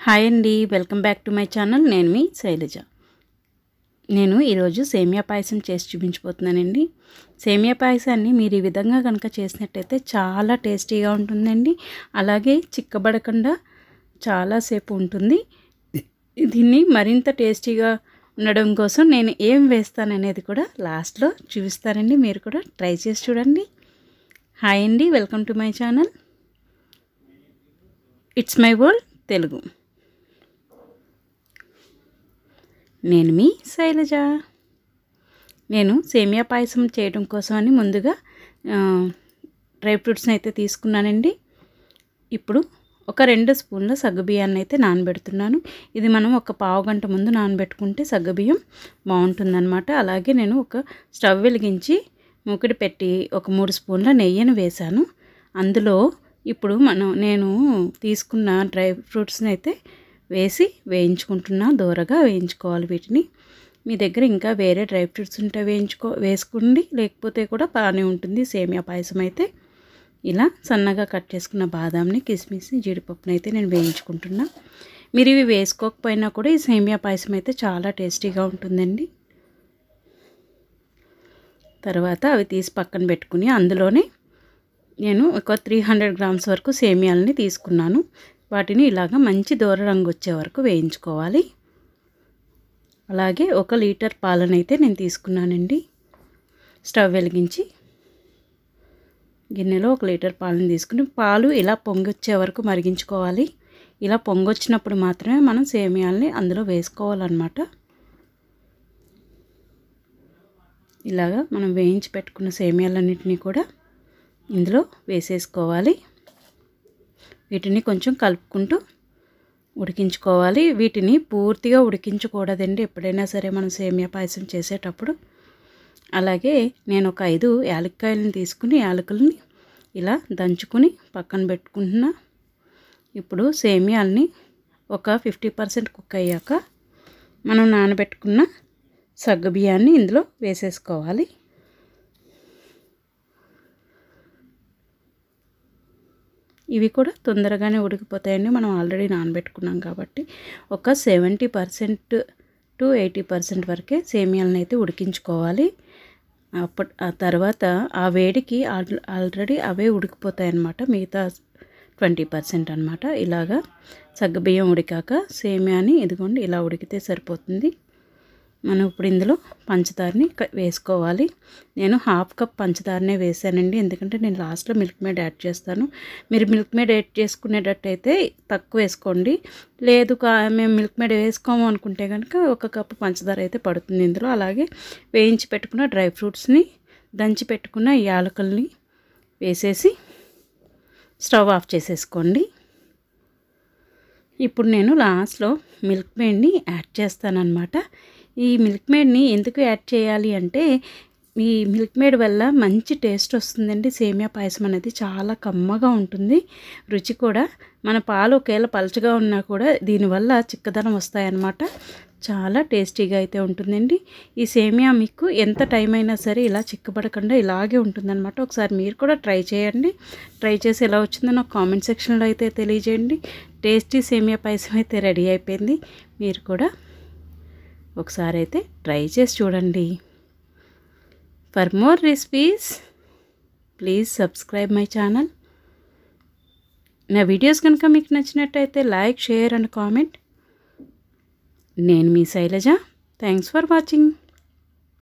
Hi అండి, welcome back to my channel. నేను మీ శైలజ. నేను ఈరోజు సేమియా పాయసం చేసి చూపించబోతున్నానండి. సేమియా పాయసాన్ని మీరు ఈ విధంగా కనుక చేసినట్టయితే చాలా టేస్టీగా ఉంటుందండి. అలాగే చిక్కబడకుండా చాలాసేపు ఉంటుంది. దీన్ని మరింత టేస్టీగా ఉండడం కోసం నేను ఏం వేస్తాననేది కూడా లాస్ట్లో చూపిస్తానండి. మీరు కూడా ట్రై చేసి చూడండి. హాయ్ అండి, welcome to my channel. It's my world Telugu. నేను మీ శైలజ. నేను సేమియా పాయసం చేయడం కోసమని ముందుగా డ్రై ఫ్రూట్స్ని అయితే తీసుకున్నానండి. ఇప్పుడు ఒక 2 స్పూన్ల సగ్గుబియ్యాన్ని అయితే నానబెడుతున్నాను. ఇది మనం ఒక పావు గంట ముందు నానబెట్టుకుంటే సగ్గుబియ్యం బాగుంటుందన్నమాట. అలాగే నేను ఒక స్టవ్ వెలిగించి మూకిడి పెట్టి ఒక 3 స్పూన్ల నెయ్యిని వేశాను. అందులో ఇప్పుడు నేను తీసుకున్న డ్రై ఫ్రూట్స్ని అయితే వేసి వేయించుకుంటున్నా. దూరగా వేయించుకోవాలి వీటిని. మీ దగ్గర ఇంకా వేరే డ్రై ఫ్రూట్స్ ఉంటే వేసుకోండి, లేకపోతే కూడా బాగానే ఉంటుంది. సేమియా పాయసం అయితే ఇలా సన్నగా కట్ చేసుకున్న బాదాంని, కిస్మిస్ని, జీడిపప్పుని అయితే నేను వేయించుకుంటున్నా. మీరు ఇవి వేసుకోకపోయినా కూడా ఈ సేమియా పాయసం అయితే చాలా టేస్టీగా ఉంటుందండి. తర్వాత అవి తీసి పక్కన పెట్టుకుని అందులోనే నేను ఒక 300 గ్రామ్స్ వరకు సేమియాలని తీసుకున్నాను. వాటిని ఇలాగ మంచి దూర రంగు వచ్చే వరకు వేయించుకోవాలి. అలాగే 1 లీటర్ పాలనైతే నేను తీసుకున్నానండి. స్టవ్ వెలిగించి గిన్నెలో 1 లీటర్ పాలను తీసుకుని పాలు ఇలా పొంగొచ్చే వరకు మరిగించుకోవాలి. ఇలా పొంగొచ్చినప్పుడు మాత్రమే మనం సేమియాలని అందులో వేసుకోవాలన్నమాట. ఇలాగా మనం వేయించి పెట్టుకున్న సేమియాలన్నింటినీ కూడా ఇందులో వేసేసుకోవాలి. వీటిని కొంచెం కలుపుకుంటూ ఉడికించుకోవాలి. వీటిని పూర్తిగా ఉడికించకూడదండి ఎప్పుడైనా సరే మనం సేమియా పాయసం చేసేటప్పుడు. అలాగే నేను ఒక 5 యాలక్కాయలను తీసుకుని యాలకులని ఇలా దంచుకుని పక్కన పెట్టుకుంటున్నా. ఇప్పుడు సేమియాల్ని ఒక 50% కుక్ అయ్యాక మనం నానబెట్టుకున్న సగ్గుబియ్యాన్ని ఇందులో వేసేసుకోవాలి. ఇవి కూడా తొందరగానే ఉడికిపోతాయండి. మనం ఆల్రెడీ నానబెట్టుకున్నాం కాబట్టి ఒక 70% to 80% వరకే సేమియాలను అయితే ఉడికించుకోవాలి. ఆ తర్వాత ఆ వేడికి ఆల్రెడీ అవే ఉడికిపోతాయి అన్నమాట. మిగతా 20% అన్నమాట. ఇలాగా సగ్గుబియ్యం ఉడికాక సేమియాని ఇదిగోండి ఇలా ఉడికితే సరిపోతుంది. మనం ఇప్పుడు ఇందులో పంచదారని వేసుకోవాలి. నేను 1/2 కప్ పంచదారనే వేసానండి, ఎందుకంటే నేను లాస్ట్లో మిల్క్ మేడ్ యాడ్ చేస్తాను. మీరు మిల్క్ మేడ్ యాడ్ చేసుకునేటట్టయితే తక్కువ వేసుకోండి. లేదు మేము మిల్క్ మేడ్ వేసుకోము అనుకుంటే కనుక 1 కప్పు పంచదార అయితే పడుతుంది ఇందులో. అలాగే వేయించి పెట్టుకున్న డ్రై ఫ్రూట్స్ని, దంచి పెట్టుకున్న యాలకుల్ని వేసేసి స్టవ్ ఆఫ్ చేసేసుకోండి. ఇప్పుడు నేను లాస్ట్లో మిల్క్ మేడ్ని యాడ్ చేస్తానన్నమాట. ఈ మిల్క్ మేడ్ని ఎందుకు యాడ్ చేయాలి అంటే ఈ మిల్క్ మేడ్ వల్ల మంచి టేస్ట్ వస్తుందండి. సేమియా పాయసం అనేది చాలా కమ్మగా ఉంటుంది. రుచి కూడా మన పాలు ఒకవేళ పలచగా ఉన్నా కూడా దీనివల్ల చిక్కదనం వస్తాయన్నమాట. చాలా టేస్టీగా అయితే ఉంటుందండి. ఈ సేమియా మీకు ఎంత టైం అయినా సరే ఇలా చిక్కబడకుండా ఇలాగే ఉంటుందన్నమాట. ఒకసారి మీరు కూడా ట్రై చేయండి. ట్రై చేసి ఎలా వచ్చిందో నాకు కామెంట్ సెక్షన్లో అయితే తెలియజేయండి. టేస్టీ సేమియా పాయసం అయితే రెడీ అయిపోయింది. మీరు కూడా ఒకసారి అయితే ట్రై చేసి చూడండి. For more recipes please subscribe my channel. నా వీడియోస్ కనుక మీకు నచ్చినట్టయితే లైక్, షేర్ అండ్ కామెంట్. నేను మీ శైలజ. Thanks for watching.